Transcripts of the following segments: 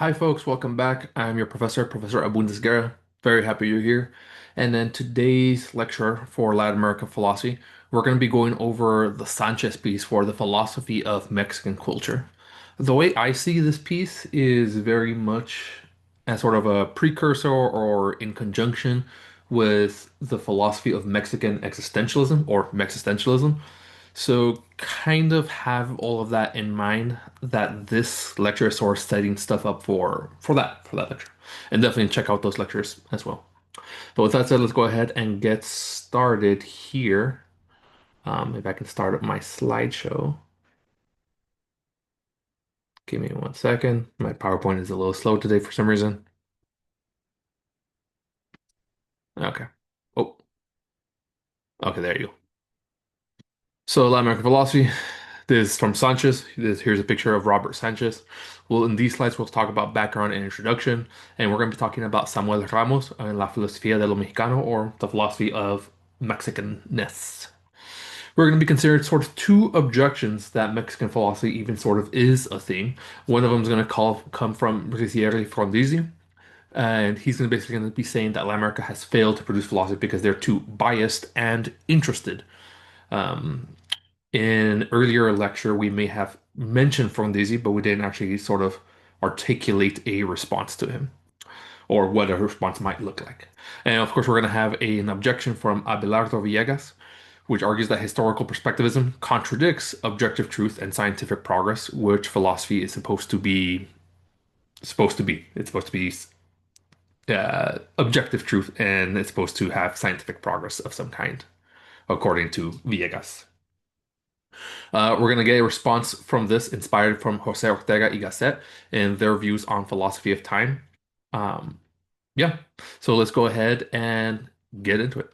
Hi, folks. Welcome back. I'm your professor, Professor Abundesguerra. Very happy you're here. And then today's lecture for Latin American philosophy, we're going to be going over the Sanchez piece for the philosophy of Mexican culture. The way I see this piece is very much as sort of a precursor or in conjunction with the philosophy of Mexican existentialism or Mexistentialism. So kind of have all of that in mind that this lecture is sort of setting stuff up for that lecture. And definitely check out those lectures as well. But with that said, let's go ahead and get started here. If I can start up my slideshow. Give me one second. My PowerPoint is a little slow today for some reason. Okay. Oh, okay, there you go. So Latin American philosophy. This is from Sanchez. Here's a picture of Robert Sanchez. Well, in these slides, we'll talk about background and introduction, and we're going to be talking about Samuel Ramos and La Filosofía de lo Mexicano, or the philosophy of Mexicanness. We're going to be considering sort of two objections that Mexican philosophy even sort of is a thing. One of them is going to come from Ricieri Frondizi, and he's basically going to be saying that Latin America has failed to produce philosophy because they're too biased and interested. Um, in earlier lecture, we may have mentioned Frondizi, but we didn't actually sort of articulate a response to him or what a response might look like. And of course, we're going to have an objection from Abelardo Villegas, which argues that historical perspectivism contradicts objective truth and scientific progress, which philosophy is supposed to be. Supposed to be. It's supposed to be objective truth, and it's supposed to have scientific progress of some kind, according to Villegas. We're going to get a response from this inspired from Jose Ortega y Gasset and their views on philosophy of time. Um, yeah, so let's go ahead and get into it.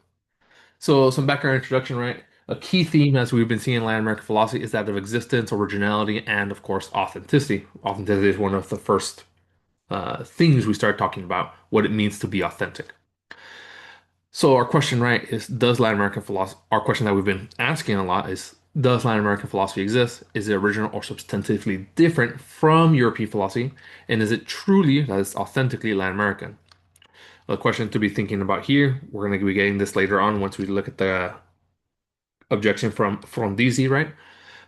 So, some background introduction, right? A key theme, as we've been seeing in Latin American philosophy, is that of existence, originality, and of course, authenticity. Authenticity is one of the first things we start talking about, what it means to be authentic. So our question, right, is does Latin American philosophy, our question that we've been asking a lot is, does Latin American philosophy exist? Is it original or substantively different from European philosophy? And is it truly, that is authentically Latin American? A question to be thinking about here. We're going to be getting this later on once we look at the objection from Frondizi, right?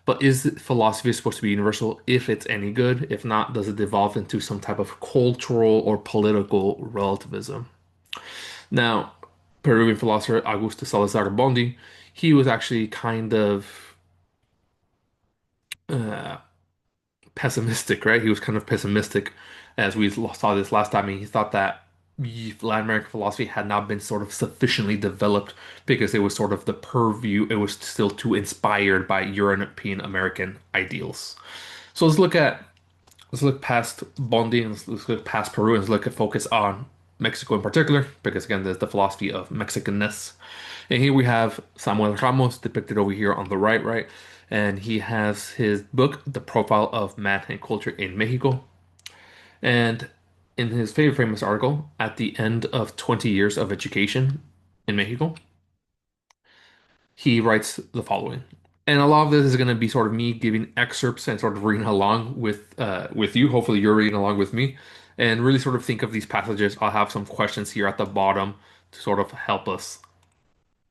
But is philosophy supposed to be universal if it's any good? If not, does it devolve into some type of cultural or political relativism? Now, Peruvian philosopher Augusto Salazar Bondi, he was actually kind of uh, pessimistic, right? He was kind of pessimistic, as we saw this last time. And he thought that Latin American philosophy had not been sort of sufficiently developed because it was sort of the purview, it was still too inspired by European American ideals. So let's look past Bondi and let's look past Peru and let's look at focus on Mexico in particular, because again, there's the philosophy of Mexicanness. And here we have Samuel Ramos depicted over here on the right, and he has his book, The Profile of Man and Culture in Mexico. And in his favorite famous article, at the end of 20 years of education in Mexico, he writes the following. And a lot of this is going to be sort of me giving excerpts and sort of reading along with you. Hopefully, you're reading along with me, and really sort of think of these passages. I'll have some questions here at the bottom to sort of help us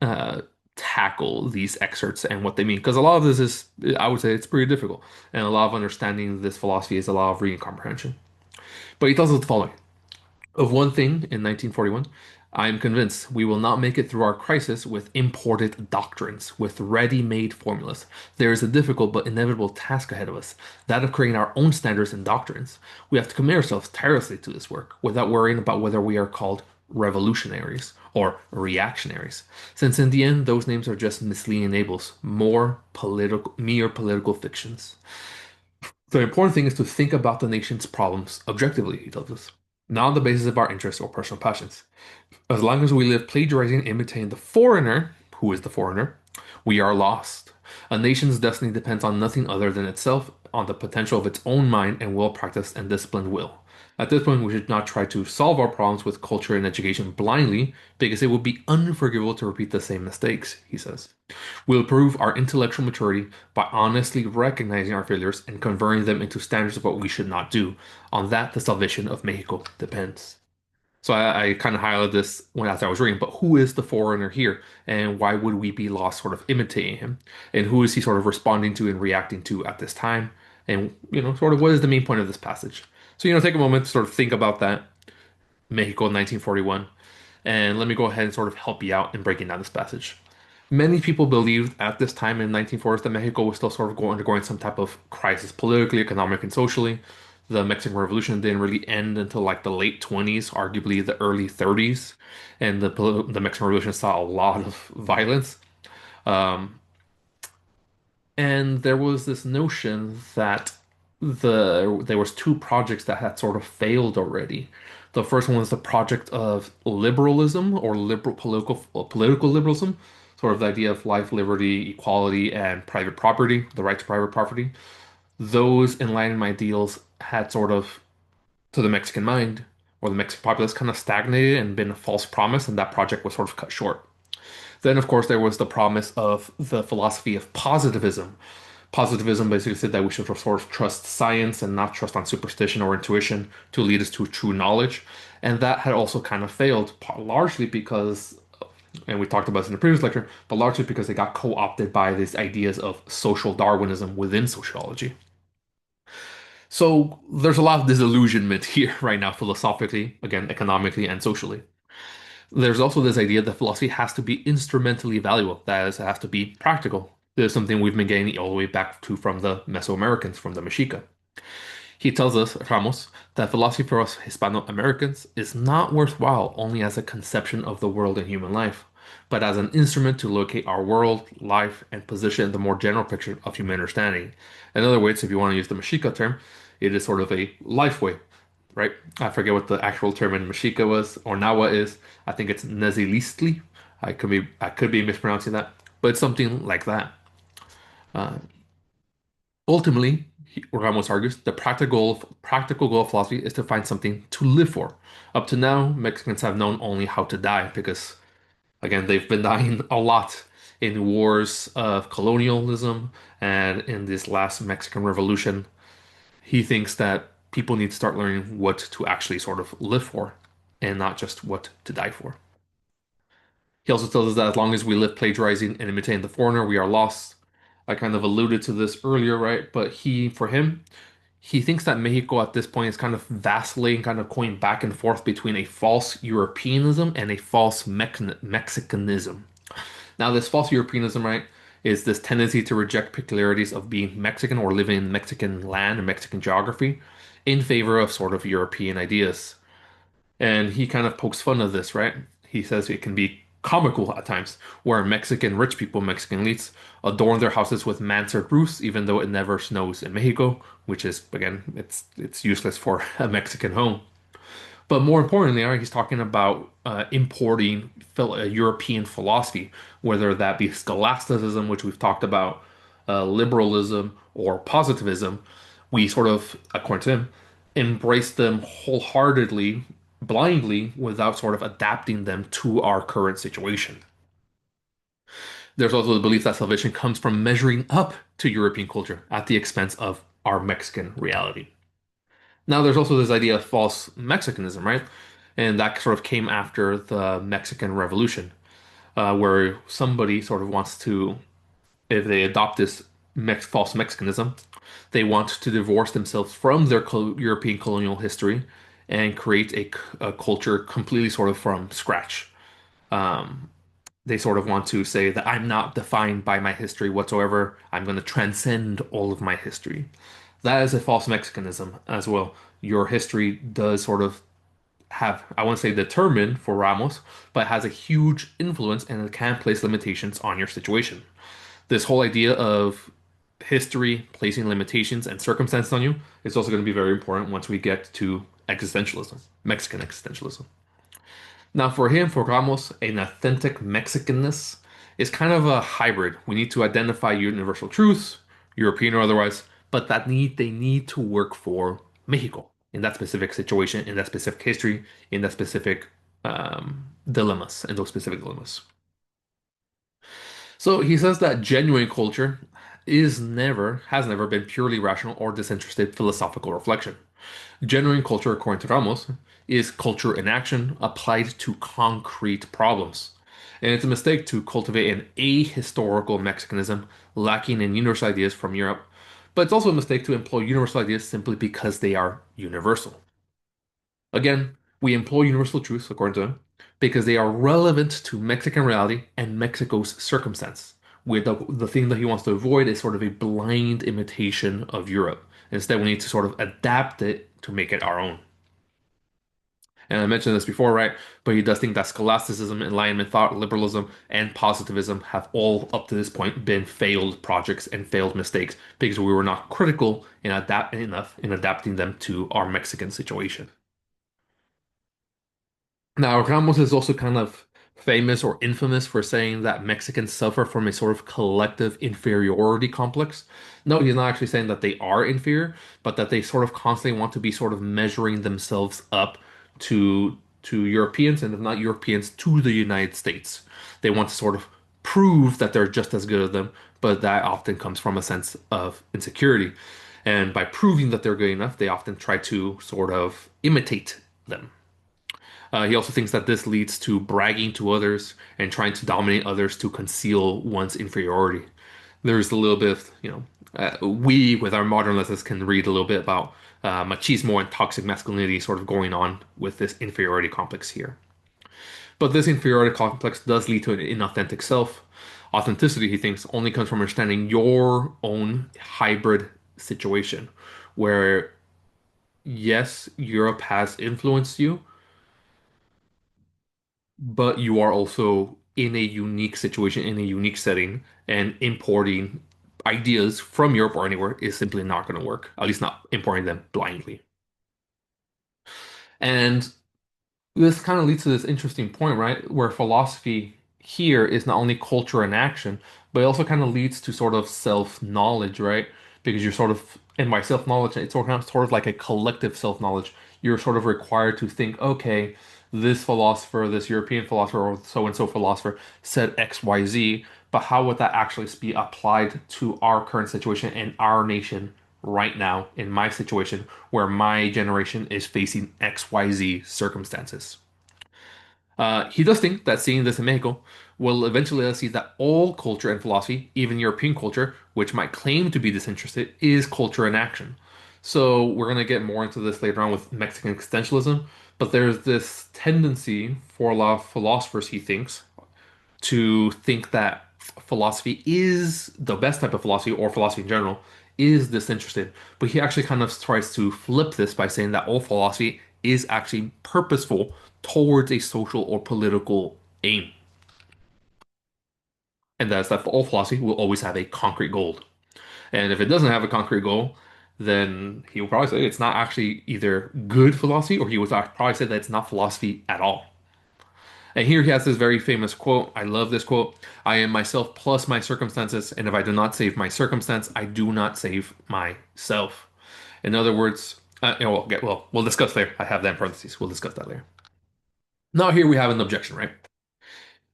uh, tackle these excerpts and what they mean. Because a lot of this is, I would say, it's pretty difficult, and a lot of understanding this philosophy is a lot of reading comprehension. But he tells us the following. Of one thing in 1941, I am convinced we will not make it through our crisis with imported doctrines, with ready-made formulas. There is a difficult but inevitable task ahead of us, that of creating our own standards and doctrines. We have to commit ourselves tirelessly to this work, without worrying about whether we are called revolutionaries or reactionaries, since in the end those names are just misleading labels, mere political fictions. The important thing is to think about the nation's problems objectively, he tells us, not on the basis of our interests or personal passions. As long as we live plagiarizing and imitating the foreigner, who is the foreigner, we are lost. A nation's destiny depends on nothing other than itself, on the potential of its own mind and well-practiced and disciplined will. At this point, we should not try to solve our problems with culture and education blindly, because it would be unforgivable to repeat the same mistakes, he says. We'll prove our intellectual maturity by honestly recognizing our failures and converting them into standards of what we should not do. On that, the salvation of Mexico depends. So I kind of highlighted this when as I was reading, but who is the foreigner here, and why would we be lost sort of imitating him, and who is he sort of responding to and reacting to at this time, and sort of what is the main point of this passage? So take a moment to sort of think about that Mexico 1941, and let me go ahead and sort of help you out in breaking down this passage. Many people believed at this time in 1940s that Mexico was still sort of undergoing some type of crisis politically, economically, and socially. The Mexican Revolution didn't really end until like the late 20s, arguably the early 30s, and the Mexican Revolution saw a lot of violence. Um, and there was this notion that there was two projects that had sort of failed already. The first one was the project of liberalism or liberal political liberalism, sort of the idea of life, liberty, equality, and private property, the right to private property. Those enlightenment ideals had sort of, to the Mexican mind or the Mexican populace, kind of stagnated and been a false promise, and that project was sort of cut short. Then, of course, there was the promise of the philosophy of positivism. Positivism basically said that we should sort of trust science and not trust on superstition or intuition to lead us to true knowledge. And that had also kind of failed, largely because, and we talked about this in the previous lecture, but largely because they got co-opted by these ideas of social Darwinism within sociology. So there's a lot of disillusionment here right now, philosophically, again, economically, and socially. There's also this idea that philosophy has to be instrumentally valuable, that is, it has to be practical. This is something we've been getting all the way back to from the Mesoamericans, from the Mexica. He tells us, Ramos, that philosophy for us Hispano-Americans is not worthwhile only as a conception of the world and human life, but as an instrument to locate our world, life, and position in the more general picture of human understanding. In other words, if you want to use the Mexica term, it is sort of a life way, right? I forget what the actual term in Mexica was or Nahua is. I think it's Nezilistli. I could be mispronouncing that, but it's something like that. Uh, Ultimately, Ramos argues, the practical goal of philosophy is to find something to live for. Up to now, Mexicans have known only how to die because, again, they've been dying a lot in wars of colonialism and in this last Mexican Revolution. He thinks that people need to start learning what to actually sort of live for and not just what to die for. He also tells us that as long as we live plagiarizing and imitating the foreigner, we are lost. I kind of alluded to this earlier, right? But for him, he thinks that Mexico at this point is kind of vacillating, kind of going back and forth between a false Europeanism and a false Mexicanism. Now, this false Europeanism, right, is this tendency to reject peculiarities of being Mexican or living in Mexican land or Mexican geography in favor of sort of European ideas. And he kind of pokes fun of this, right? He says it can be comical at times, where Mexican rich people, Mexican elites, adorn their houses with mansard roofs, even though it never snows in Mexico, which is, again, it's useless for a Mexican home. But more importantly, he's talking about importing European philosophy, whether that be scholasticism, which we've talked about, liberalism, or positivism. We sort of, according to him, embrace them wholeheartedly, blindly, without sort of adapting them to our current situation. There's also the belief that salvation comes from measuring up to European culture at the expense of our Mexican reality. Now, there's also this idea of false Mexicanism, right? And that sort of came after the Mexican Revolution, where somebody sort of wants to, if they adopt this false Mexicanism, they want to divorce themselves from their European colonial history and create a culture completely sort of from scratch. Um, they sort of want to say that I'm not defined by my history whatsoever. I'm going to transcend all of my history. That is a false Mexicanism as well. Your history does sort of have, I won't say determine for Ramos, but has a huge influence and it can place limitations on your situation. This whole idea of history placing limitations and circumstances on you is also going to be very important once we get to existentialism, Mexican existentialism. Now, for him, for Ramos, an authentic Mexicanness is kind of a hybrid. We need to identify universal truths, European or otherwise, but they need to work for Mexico in that specific situation, in that specific history, in that specific dilemmas, in those specific dilemmas. So he says that genuine culture has never been purely rational or disinterested philosophical reflection. Genuine culture, according to Ramos, is culture in action applied to concrete problems. And it's a mistake to cultivate an ahistorical Mexicanism lacking in universal ideas from Europe, but it's also a mistake to employ universal ideas simply because they are universal. Again, we employ universal truths, according to him, because they are relevant to Mexican reality and Mexico's circumstance. With the thing that he wants to avoid is sort of a blind imitation of Europe. Instead, we need to sort of adapt it to make it our own. And I mentioned this before, right? But he does think that scholasticism, Enlightenment thought, liberalism, and positivism have all, up to this point, been failed projects and failed mistakes because we were not critical and adapt enough in adapting them to our Mexican situation. Now, Ramos is also kind of famous or infamous for saying that Mexicans suffer from a sort of collective inferiority complex. No, he's not actually saying that they are inferior, but that they sort of constantly want to be sort of measuring themselves up to Europeans, and if not Europeans, to the United States. They want to sort of prove that they're just as good as them, but that often comes from a sense of insecurity. And by proving that they're good enough, they often try to sort of imitate them. He also thinks that this leads to bragging to others and trying to dominate others to conceal one's inferiority. There's a little bit of, we with our modern lenses can read a little bit about machismo and toxic masculinity sort of going on with this inferiority complex here. But this inferiority complex does lead to an inauthentic self. Authenticity, he thinks, only comes from understanding your own hybrid situation, where yes, Europe has influenced you, but you are also in a unique situation, in a unique setting, and importing ideas from Europe or anywhere is simply not going to work. At least not importing them blindly. And this kind of leads to this interesting point, right? Where philosophy here is not only culture and action, but it also kind of leads to sort of self-knowledge, right? Because you're sort of, and by self-knowledge, it's sort of like a collective self-knowledge. You're sort of required to think, okay, this philosopher, this European philosopher, or so and so philosopher said X, Y, Z, but how would that actually be applied to our current situation and our nation right now in my situation where my generation is facing XYZ circumstances? He does think that seeing this in Mexico will eventually let us see that all culture and philosophy, even European culture, which might claim to be disinterested, is culture in action. So we're going to get more into this later on with Mexican existentialism, but there's this tendency for a lot of philosophers, he thinks, to think that philosophy is the best type of philosophy, or philosophy in general, is disinterested. But he actually kind of tries to flip this by saying that all philosophy is actually purposeful towards a social or political aim. And that's that all philosophy will always have a concrete goal. And if it doesn't have a concrete goal, then he will probably say it's not actually either good philosophy, or he would probably say that it's not philosophy at all. And here he has this very famous quote. I love this quote. I am myself plus my circumstances, and if I do not save my circumstance, I do not save myself. In other words, we'll discuss later. I have that in parentheses. We'll discuss that later. Now here we have an objection, right?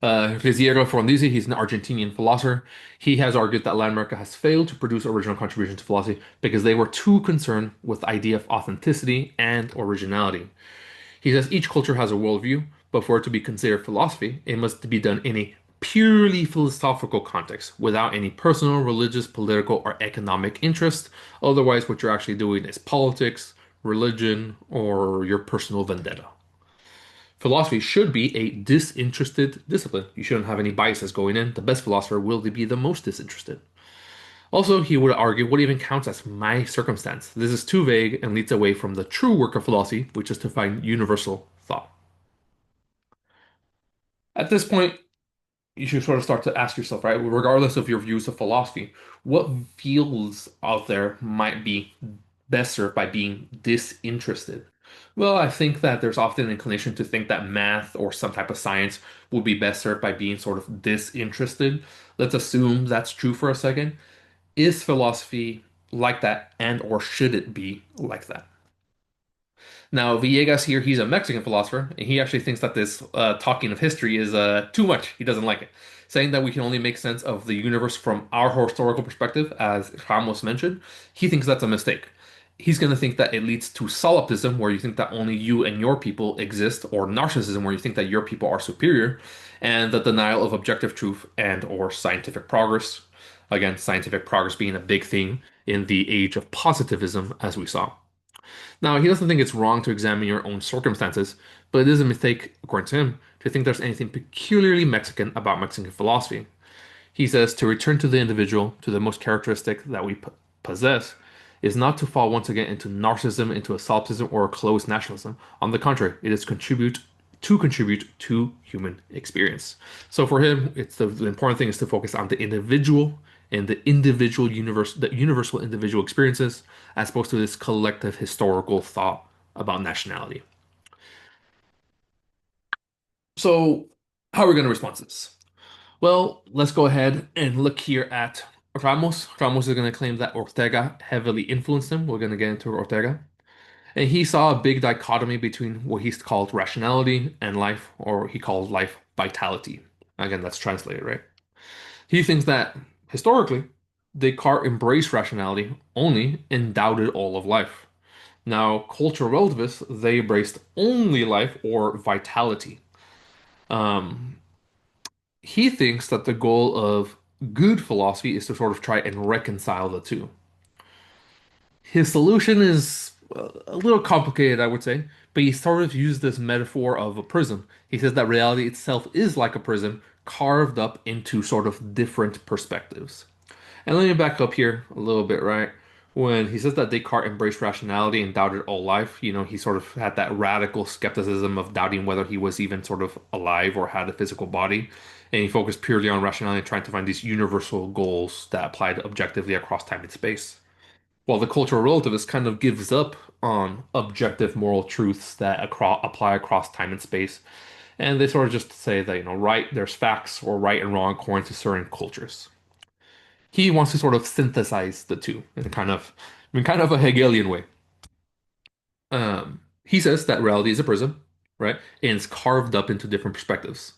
Risiero Frondizi, he's an Argentinian philosopher. He has argued that Latin America has failed to produce original contributions to philosophy because they were too concerned with the idea of authenticity and originality. He says each culture has a worldview, but for it to be considered philosophy, it must be done in a purely philosophical context, without any personal, religious, political, or economic interest. Otherwise, what you're actually doing is politics, religion, or your personal vendetta. Philosophy should be a disinterested discipline. You shouldn't have any biases going in. The best philosopher will be the most disinterested. Also, he would argue what even counts as my circumstance. This is too vague and leads away from the true work of philosophy, which is to find universal thought. At this point, you should sort of start to ask yourself, right, regardless of your views of philosophy, what fields out there might be best served by being disinterested? Well, I think that there's often an inclination to think that math or some type of science would be best served by being sort of disinterested. Let's assume that's true for a second. Is philosophy like that, and or should it be like that? Now, Villegas here, he's a Mexican philosopher, and he actually thinks that this talking of history is too much. He doesn't like it. saying that we can only make sense of the universe from our historical perspective, as Ramos mentioned. He thinks that's a mistake. He's going to think that it leads to solipsism, where you think that only you and your people exist, or narcissism, where you think that your people are superior, and the denial of objective truth and or scientific progress. Again, scientific progress being a big theme in the age of positivism, as we saw. Now, he doesn't think it's wrong to examine your own circumstances, but it is a mistake, according to him, to think there's anything peculiarly Mexican about Mexican philosophy. He says to return to the individual, to the most characteristic that we possess, is not to fall once again into narcissism, into a solipsism, or a closed nationalism. On the contrary, it is contribute to human experience. So for him, it's the important thing is to focus on the individual and the individual universe, the universal individual experiences, as opposed to this collective historical thought about nationality. So how are we going to respond to this? Well, let's go ahead and look here at Ramos. Ramos is going to claim that Ortega heavily influenced him. We're going to get into Ortega. And he saw a big dichotomy between what he's called rationality and life, or he calls life vitality. Again, that's translated, right? He thinks that historically, Descartes embraced rationality only and doubted all of life. Now, cultural relativists, they embraced only life or vitality. Um, he thinks that the goal of good philosophy is to sort of try and reconcile the two. His solution is a little complicated, I would say, but he sort of used this metaphor of a prism. He says that reality itself is like a prism carved up into sort of different perspectives. And let me back up here a little bit, right? When he says that Descartes embraced rationality and doubted all life, he sort of had that radical skepticism of doubting whether he was even sort of alive or had a physical body. And he focused purely on rationality, trying to find these universal goals that applied objectively across time and space. While the cultural relativist kind of gives up on objective moral truths that apply across time and space, and they sort of just say that, right, there's facts or right and wrong according to certain cultures. He wants to sort of synthesize the two in kind of a Hegelian way. He says that reality is a prism, right? And it's carved up into different perspectives.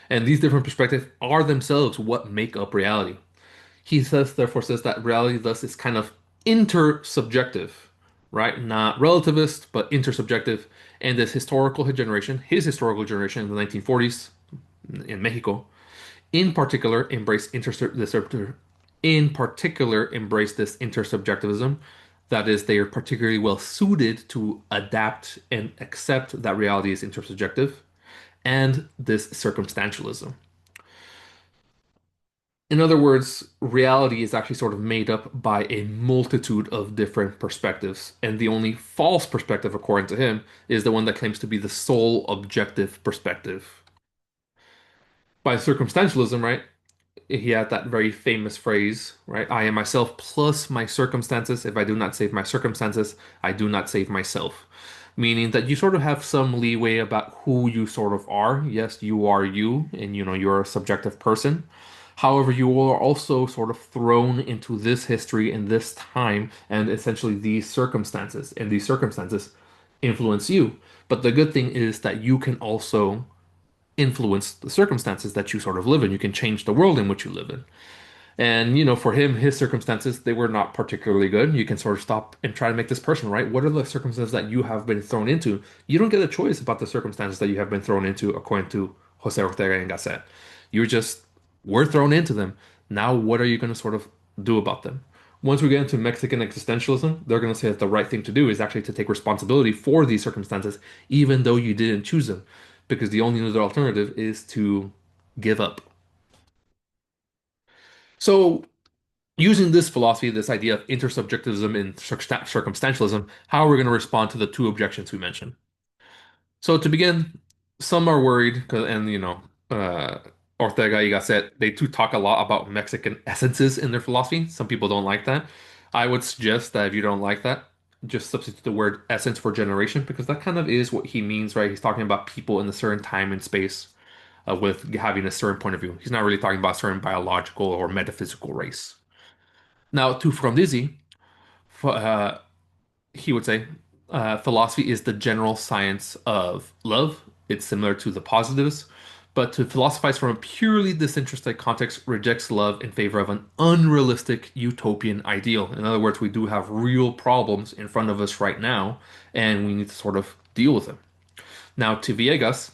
And these different perspectives are themselves what make up reality. He therefore says that reality thus is kind of intersubjective, right? Not relativist, but intersubjective. And his historical generation in the 1940s in Mexico, in particular, embrace this intersubjectivism. That is, they are particularly well suited to adapt and accept that reality is intersubjective, and this circumstantialism. In other words, reality is actually sort of made up by a multitude of different perspectives, and the only false perspective, according to him, is the one that claims to be the sole objective perspective. By circumstantialism, right? He had that very famous phrase, right? I am myself plus my circumstances. If I do not save my circumstances, I do not save myself. Meaning that you sort of have some leeway about who you sort of are. Yes, you are you, and you're a subjective person. However, you are also sort of thrown into this history and this time, and essentially these circumstances. And these circumstances influence you. But the good thing is that you can also influence the circumstances that you sort of live in. You can change the world in which you live in. And, for him, his circumstances, they were not particularly good. You can sort of stop and try to make this personal, right? What are the circumstances that you have been thrown into? You don't get a choice about the circumstances that you have been thrown into, according to Jose Ortega and Gasset. You just were thrown into them. Now, what are you going to sort of do about them? Once we get into Mexican existentialism, they're going to say that the right thing to do is actually to take responsibility for these circumstances, even though you didn't choose them, because the only other alternative is to give up. So, using this philosophy, this idea of intersubjectivism and circumstantialism, how are we going to respond to the two objections we mentioned? So, to begin, some are worried, and uh, Ortega y Gasset, they do talk a lot about Mexican essences in their philosophy. Some people don't like that. I would suggest that if you don't like that, just substitute the word essence for generation, because that kind of is what he means, right? He's talking about people in a certain time and space with having a certain point of view. He's not really talking about a certain biological or metaphysical race. Now, to Frondizi, uh, he would say philosophy is the general science of love. It's similar to the positives, but to philosophize from a purely disinterested context rejects love in favor of an unrealistic utopian ideal. In other words, we do have real problems in front of us right now, and we need to sort of deal with them. Now, to Viegas,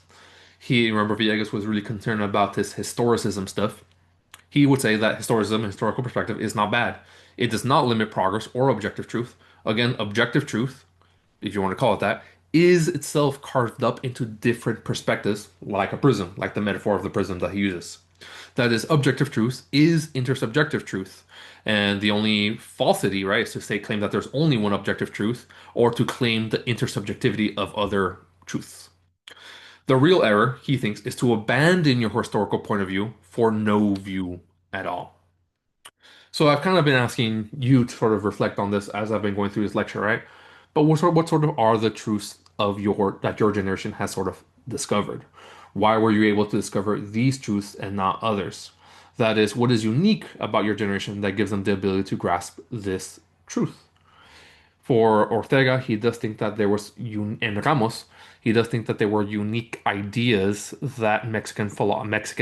he remember Viegas was really concerned about this historicism stuff. He would say that historicism, historical perspective, is not bad. It does not limit progress or objective truth. Again, objective truth, if you want to call it that, is itself carved up into different perspectives, like a prism, like the metaphor of the prism that he uses. That is, objective truth is intersubjective truth. And the only falsity, right, is to say claim that there's only one objective truth, or to claim the intersubjectivity of other truths. The real error, he thinks, is to abandon your historical point of view for no view at all. So I've kind of been asking you to sort of reflect on this as I've been going through this lecture, right? But what sort of are the truths of your generation has sort of discovered? Why were you able to discover these truths and not others? That is, what is unique about your generation that gives them the ability to grasp this truth? For Ortega, he does think that and Ramos, he does think that there were unique ideas that Mexican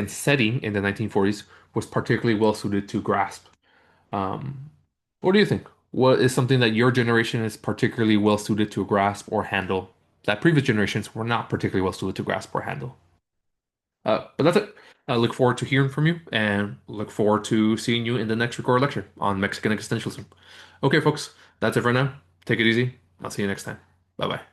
setting in the 1940s was particularly well suited to grasp. Um, what do you think? What is something that your generation is particularly well suited to grasp or handle that previous generations were not particularly well suited to grasp or handle? But that's it. I look forward to hearing from you and look forward to seeing you in the next recorded lecture on Mexican existentialism. Okay, folks, that's it for now. Take it easy. I'll see you next time. Bye bye.